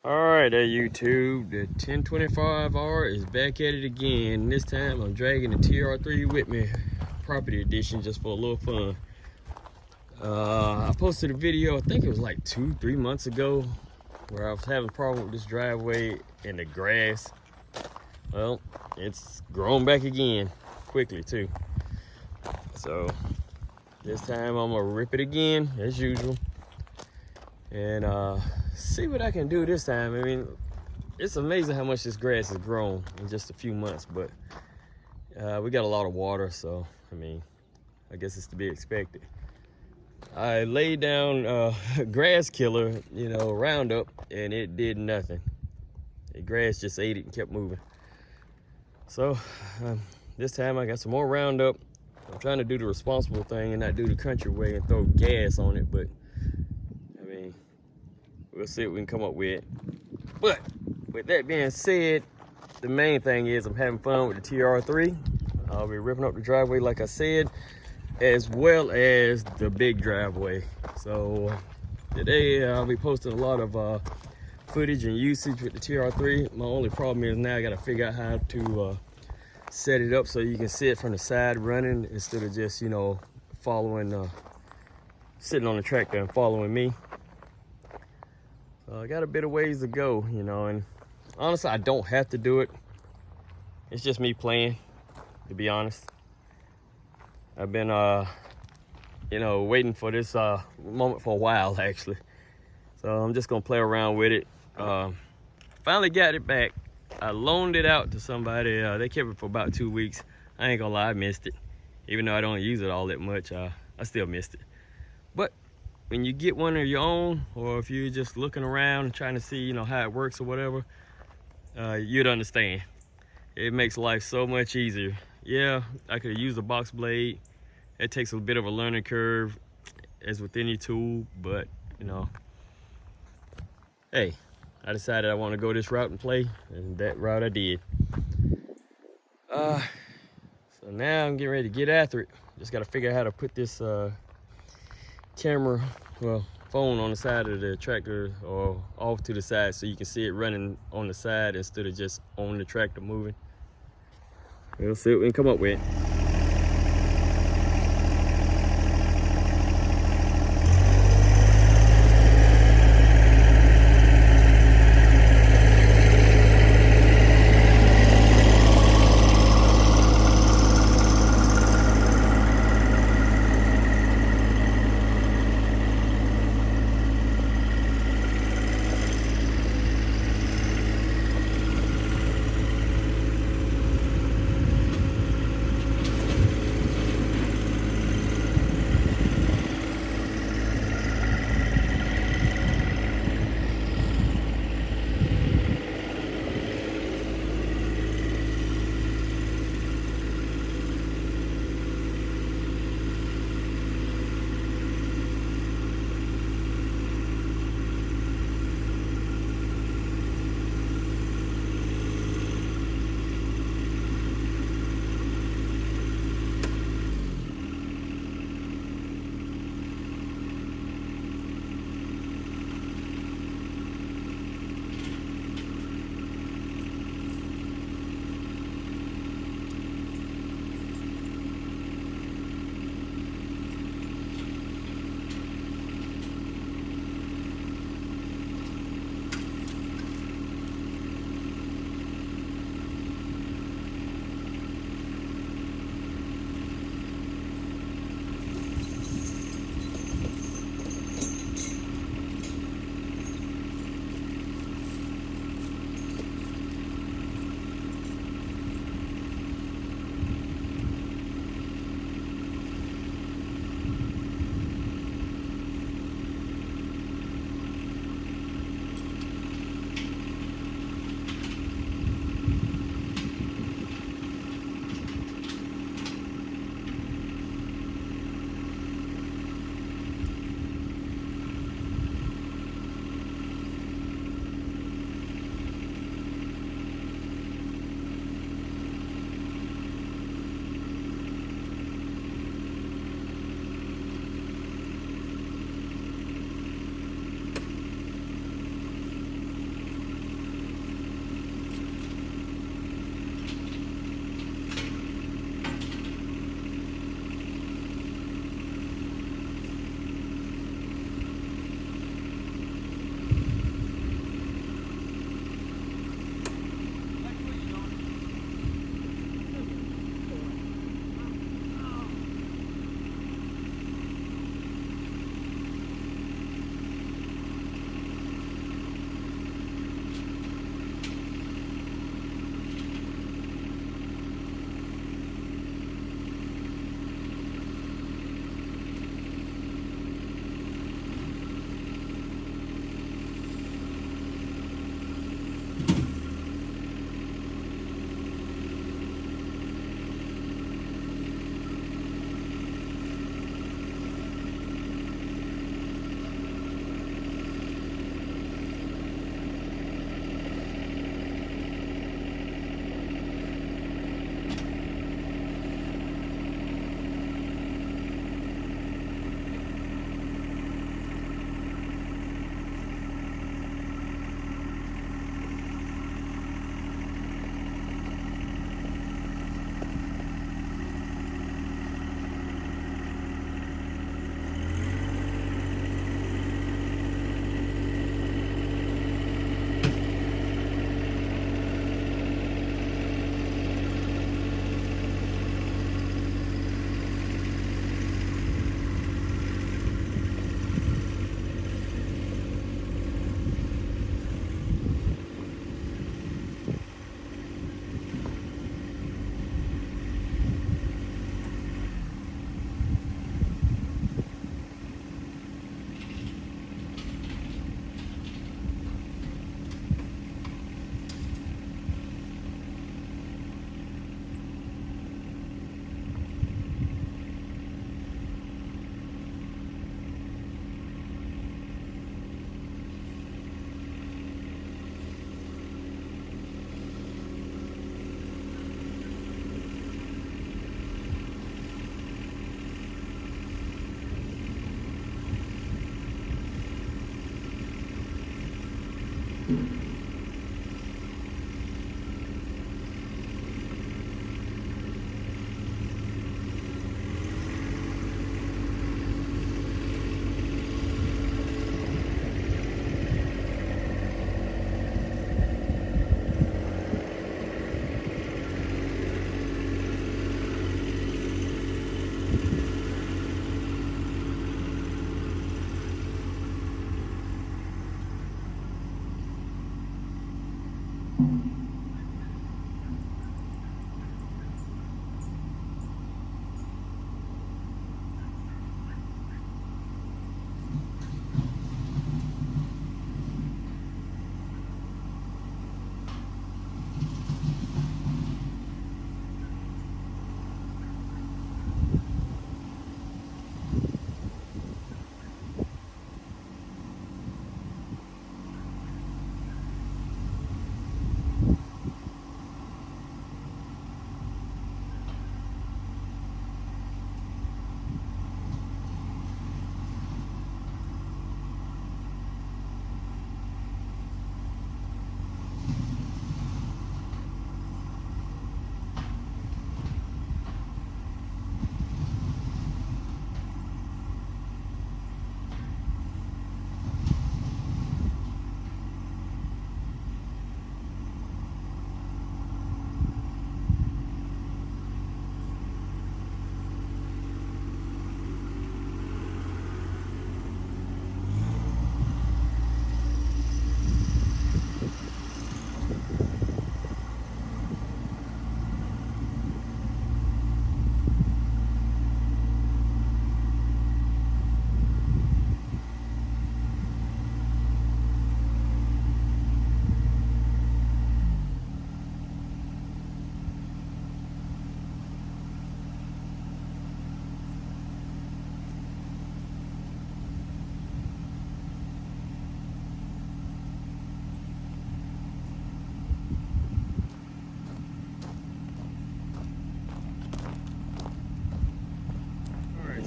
Alright there YouTube, the 1025R is back at it again. This time I'm dragging the TR3 with me, Property Edition, just for a little fun. I posted a video, I think it was like 2-3 months ago, where I was having a problem with this driveway and the grass. Well, it's grown back again, quickly too. So this time I'm gonna rip it again, as usual. And see what I can do this time. I mean, it's amazing how much this grass has grown in just a few months, but we got a lot of water, so I mean, I guess it's to be expected. I laid down grass killer, Roundup, and it did nothing. The grass just ate it and kept moving. So this time I got some more Roundup. I'm trying to do the responsible thing and not do the country way and throw gas on it, but we'll see what we can come up with. But with that being said, the main thing is I'm having fun with the TR3. I'll be ripping up the driveway like I said, as well as the big driveway. So today I'll be posting a lot of footage and usage with the TR3. My only problem is now I got to figure out how to set it up so you can see it from the side running instead of just following, sitting on the tractor and following me. I got a bit of ways to go, and honestly, I don't have to do it. It's just me playing, to be honest. I've been, waiting for this moment for a while, actually. So I'm just gonna play around with it. Finally got it back. I loaned it out to somebody. They kept it for about 2 weeks. I ain't gonna lie, I missed it. Even though I don't use it all that much, I still missed it. But when you get one of your own, or if you're just looking around and trying to see, how it works or whatever, you'd understand. It makes life so much easier. Yeah, I could use a box blade. It takes a bit of a learning curve, as with any tool, but hey, I decided I want to go this route and play, and that route I did. So now I'm getting ready to get after it. Just got to figure out how to put this phone on the side of the tractor or off to the side so you can see it running on the side instead of just on the tractor moving. We'll see what we can come up with.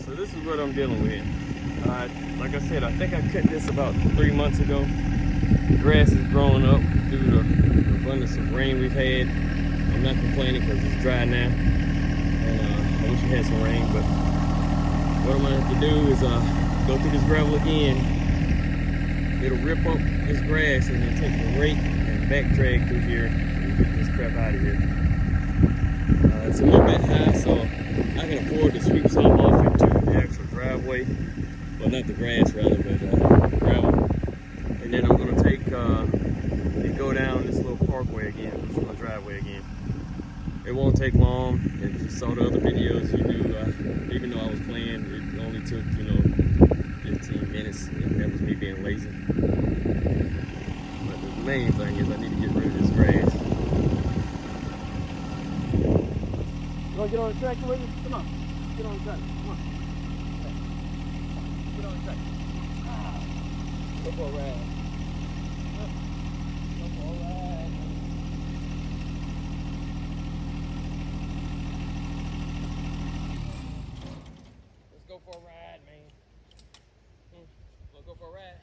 So this is what I'm dealing with. Like I said, I think I cut this about 3 months ago. The grass is growing up due to the abundance of rain we've had. I'm not complaining because it's dry now, and I wish we had some rain. But what I'm gonna have to do is go through this gravel again. It'll rip up this grass and then take the rake and back drag through here and get this crap out of here. It's a little bit high, so I can afford to sweep some off into the actual driveway. Well, not the grass rather, but gravel. And then I'm gonna take and go down this little parkway again, this little driveway again. It won't take long. If you saw the other videos, you knew, even though I was playing, it only took, 15 minutes, and that was me being lazy. But the main thing is I need to get rid of this grass. You wanna get on the tractor with me? Come on. Get on the tractor. Come on. Get on the tractor. Go for a ride. Go for a ride. Let's go for a ride, man. Wanna go for a ride?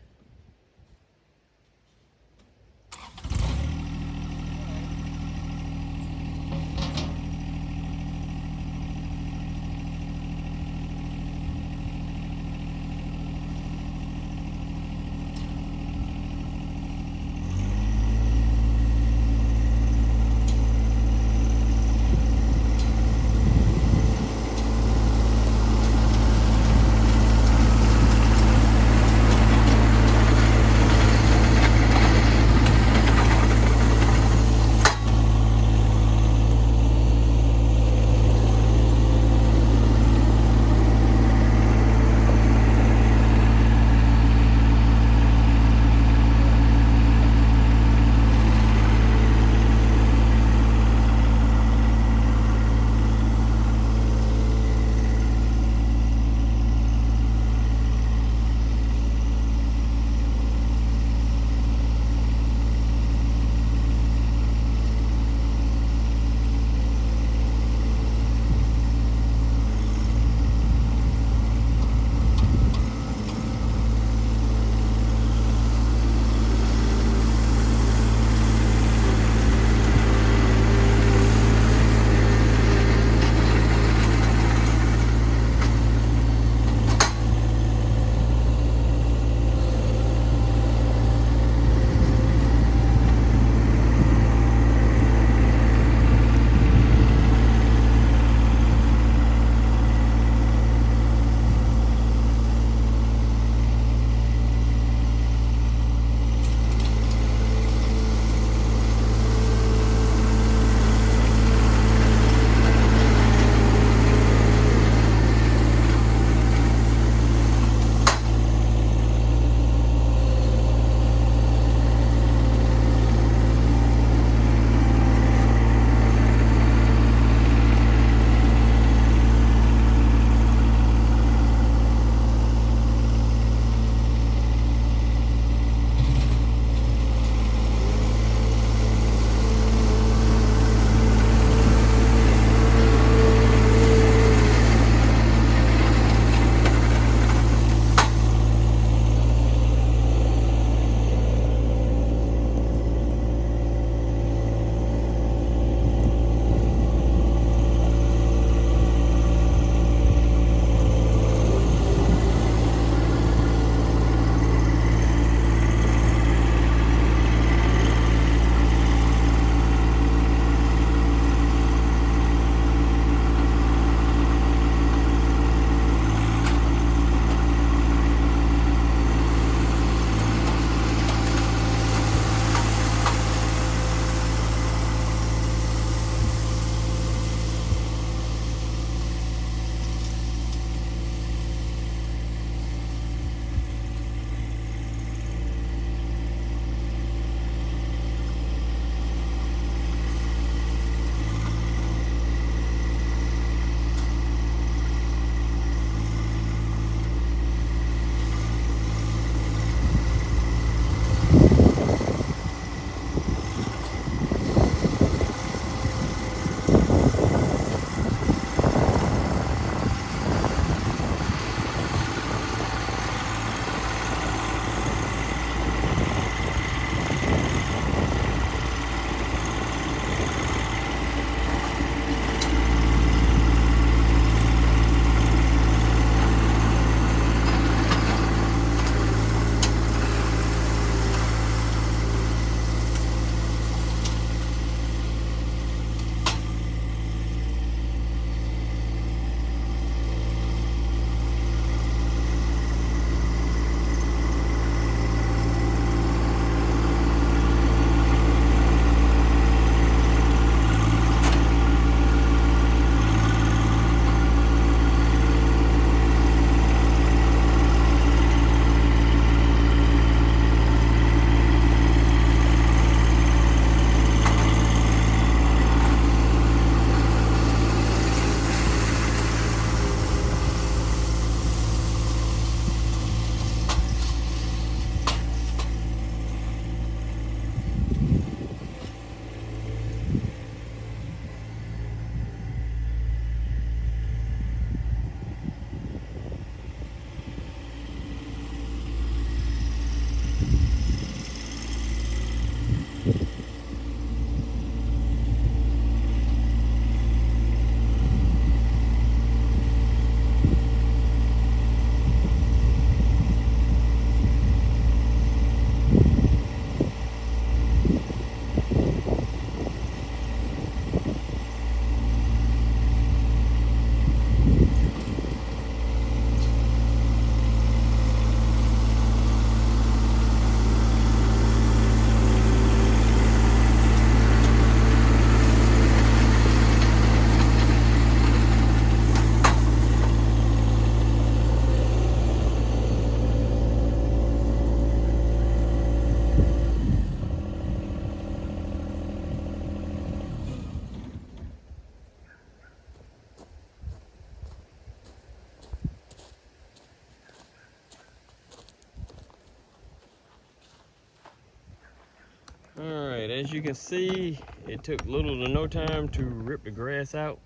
Alright, as you can see, it took little to no time to rip the grass out.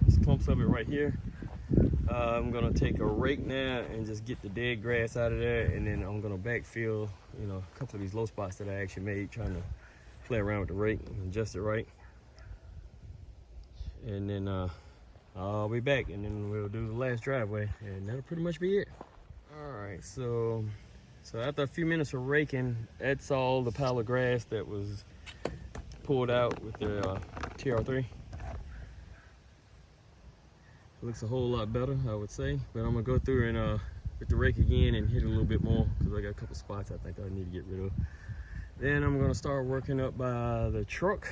There's clumps of it right here. I'm gonna take a rake now and just get the dead grass out of there, and then I'm gonna backfill, you know, a couple of these low spots that I actually made trying to play around with the rake and adjust it right. And then I'll be back, and then we'll do the last driveway, and that'll pretty much be it. Alright, so after a few minutes of raking, that's all the pile of grass that was pulled out with the TR3. It looks a whole lot better, I would say, but I'm gonna go through and with the rake again and hit it a little bit more, because I got a couple spots I think I need to get rid of. Then I'm gonna start working up by the truck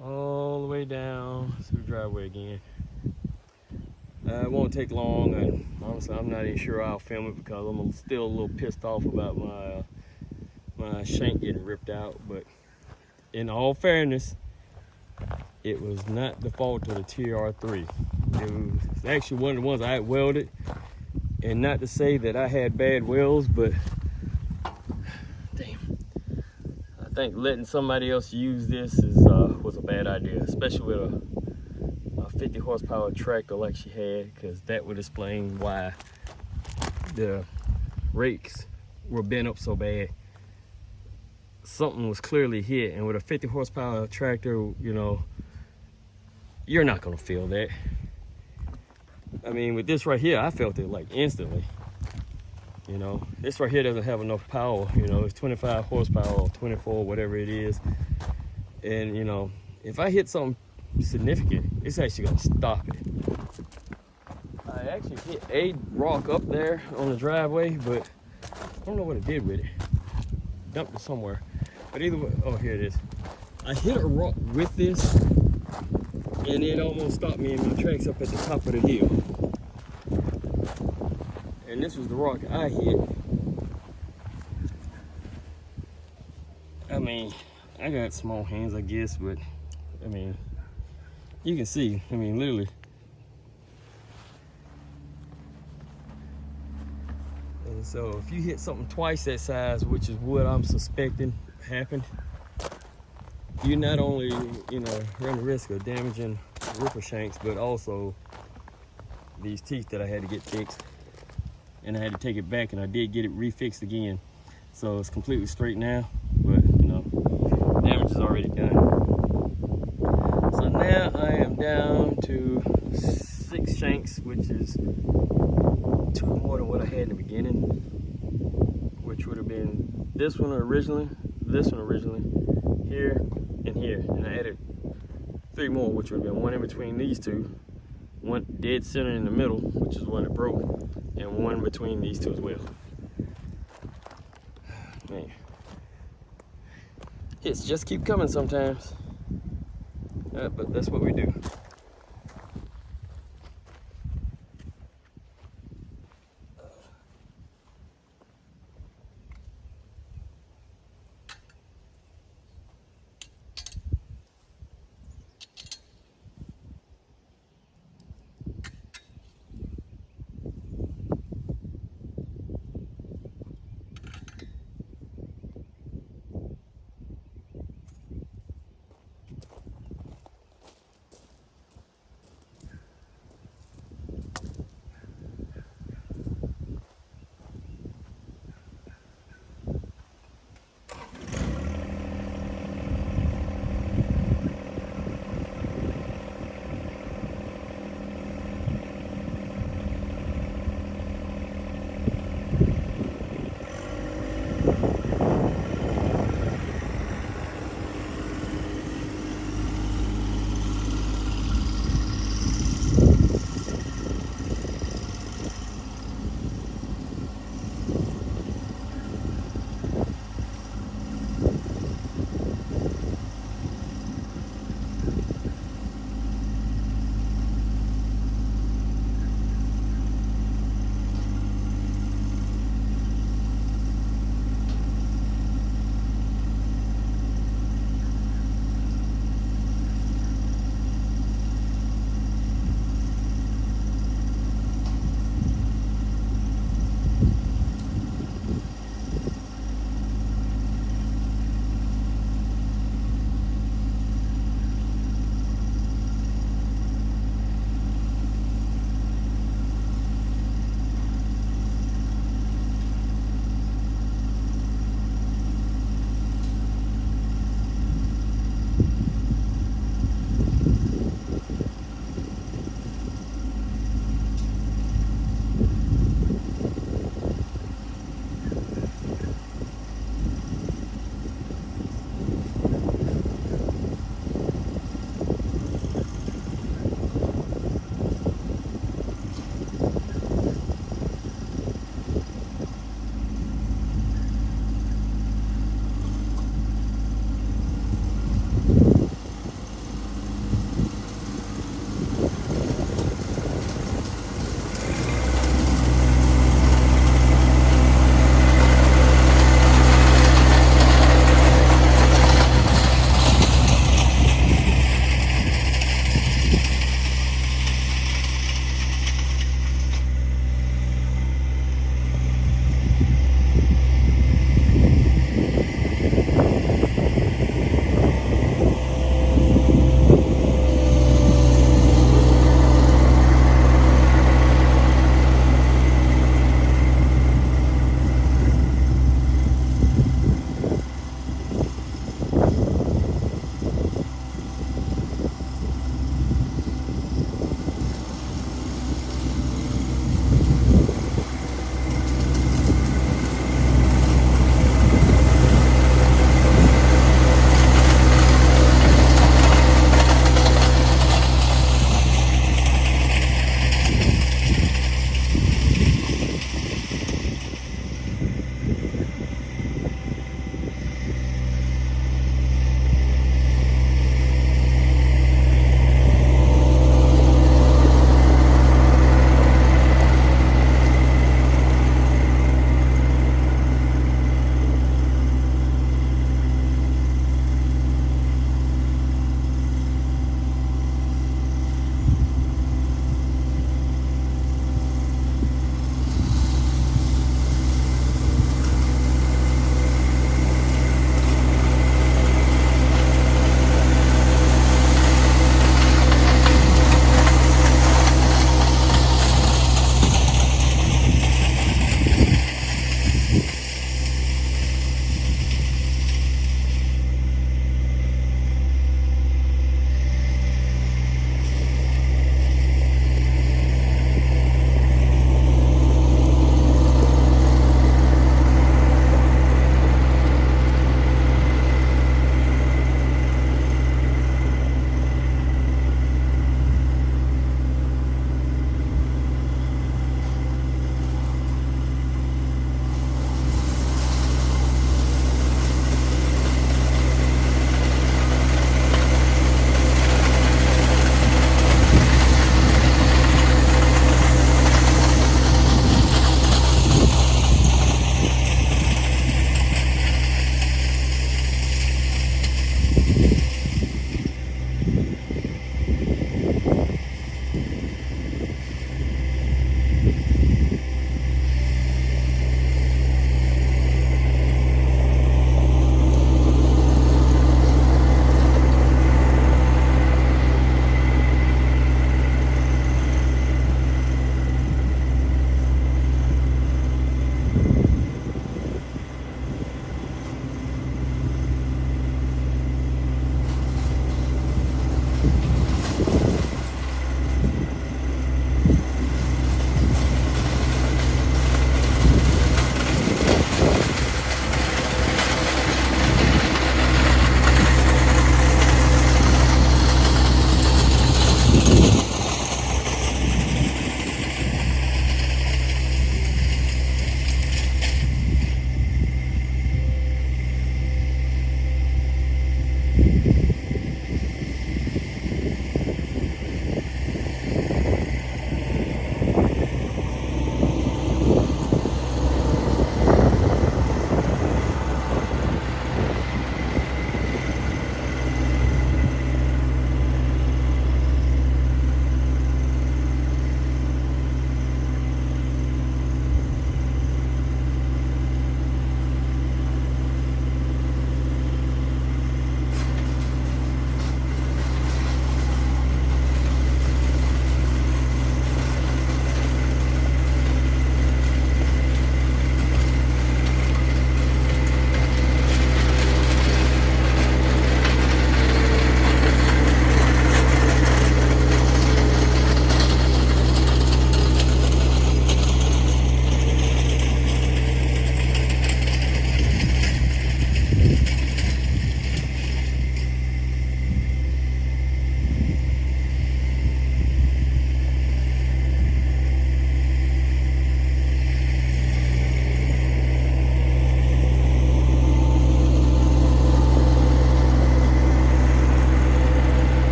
all the way down to the driveway again. It won't take long, and honestly I'm not even sure I'll film it because I'm still a little pissed off about my shank getting ripped out. But in all fairness, it was not the fault of the TR3. It was actually one of the ones I had welded, and not to say that I had bad welds, but damn, I think letting somebody else use this was a bad idea, especially with a 50 horsepower tractor like she had, because that would explain why the rakes were bent up so bad. Something was clearly hit, and with a 50 horsepower tractor, you know, you're not gonna feel that. I mean, with this right here, I felt it like instantly. You know, this right here doesn't have enough power. You know, it's 25 horsepower or 24, whatever it is. And you know, if I hit something significant, it's actually gonna stop it. I actually hit a rock up there on the driveway, but I don't know what it did with it. Dumped it somewhere. But either way, oh, here it is. I hit a rock with this, and it almost stopped me in my tracks up at the top of the hill. And this was the rock I hit. I mean, I got small hands, I guess, but I mean, you can see, I mean, literally. And so if you hit something twice that size, which is what I'm suspecting happened, you not only, you know, run the risk of damaging ripper shanks, but also these teeth that I had to get fixed. And I had to take it back, and I did get it refixed again. So it's completely straight now, but you know, damage is already done. So now I am down to 6 shanks, which is 2 more than what I had in the beginning, which would have been this one originally, here, and here. And I added 3 more, which would have been 1 in between these 2, 1 dead center in the middle, which is one that broke, and 1 between these 2 as well. Man, hits just keep coming sometimes, but that's what we do.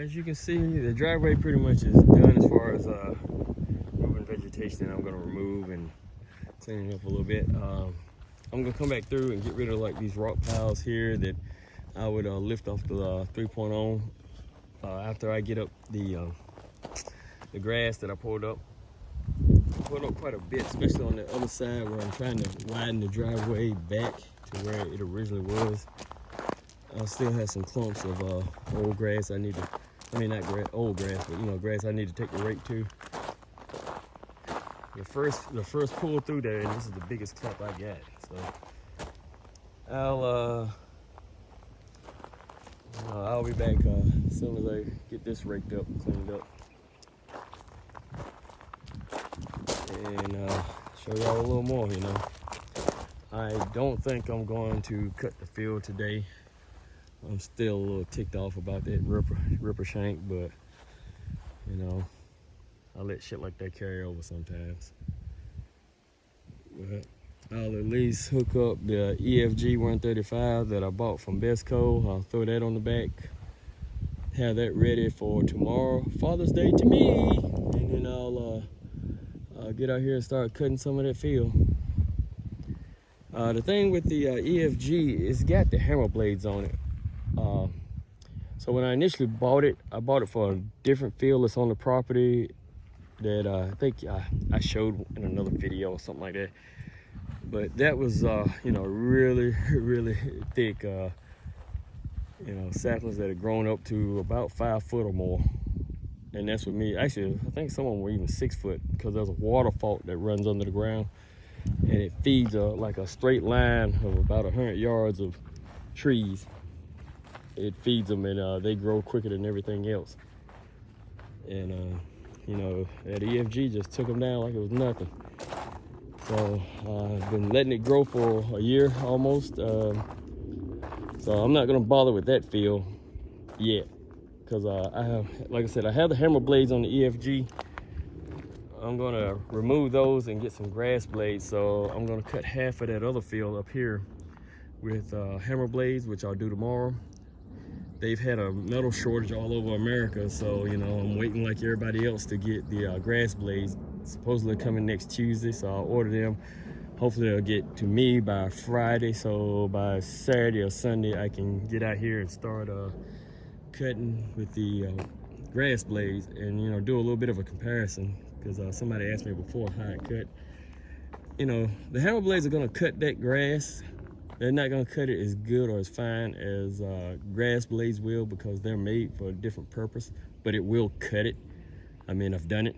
as you can see, the driveway pretty much is done as far as moving vegetation that I'm gonna remove and cleaning up a little bit. I'm gonna come back through and get rid of like these rock piles here that I would lift off the 3.0 after I get up the grass that I pulled up. Pulled up quite a bit, especially on the other side where I'm trying to widen the driveway back to where it originally was. I still have some clumps of old grass I need to, I mean not old grass, but you know, grass I need to take the rake to. The first pull through there, and this is the biggest clump I got. So I'll be back as soon as I get this raked up and cleaned up. And show y'all a little more, you know. I don't think I'm going to cut the field today. I'm still a little ticked off about that ripper shank, but you know, I let shit like that carry over sometimes. But I'll at least hook up the EFG 135 that I bought from Bestco. I'll throw that on the back, have that ready for tomorrow, Father's Day to me, and then I'll get out here and start cutting some of that field. The thing with the EFG, it's got the hammer blades on it. So when I initially bought it, I bought it for a different field that's on the property that I think I showed in another video or something like that. But that was, you know, really, really thick, you know, saplings that had grown up to about 5 foot or more. And that's what me, actually, I think some of them were even 6 foot, because there's a waterfall that runs under the ground, and it feeds like a straight line of about 100 yards of trees. It feeds them, and they grow quicker than everything else. And you know, that EFG just took them down like it was nothing. So I've been letting it grow for a year almost. So I'm not gonna bother with that field yet, because I have, like I said, I have the hammer blades on the EFG. I'm gonna remove those and get some grass blades. So I'm gonna cut half of that other field up here with hammer blades, which I'll do tomorrow. They've had a metal shortage all over America, so you know, I'm waiting like everybody else to get the grass blades. Supposedly coming next Tuesday, so I'll order them. Hopefully they'll get to me by Friday, so by Saturday or Sunday I can get out here and start cutting with the grass blades, and you know, do a little bit of a comparison, because somebody asked me before how I cut. You know, the hammer blades are gonna cut that grass. They're not gonna cut it as good or as fine as grass blades will, because they're made for a different purpose, but it will cut it. I mean, I've done it.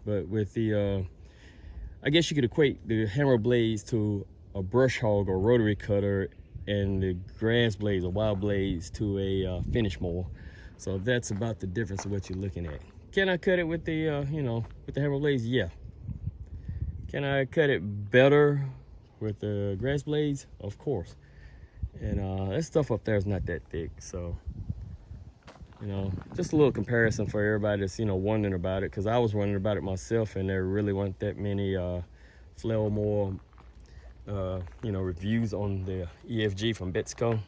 But with the, I guess you could equate the hammer blades to a brush hog or rotary cutter, and the grass blades or wild blades to a finish mower. So that's about the difference of what you're looking at. Can I cut it with the, you know, with the hammer blades? Yeah. Can I cut it better with the grass blades? Of course. And that stuff up there is not that thick, so you know, just a little comparison for everybody that's, you know, wondering about it, because I was wondering about it myself, and there really weren't that many flail mower, you know, reviews on the EFG from Bestco.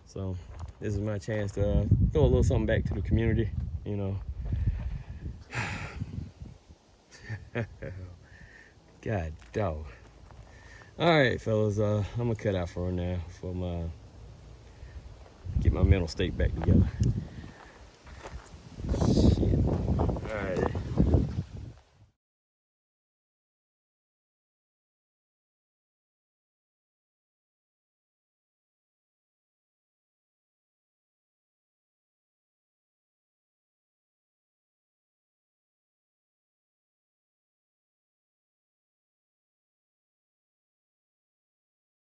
So this is my chance to throw a little something back to the community, you know. God dog. All right, fellas, I'm gonna cut out for now, get my mental state back together.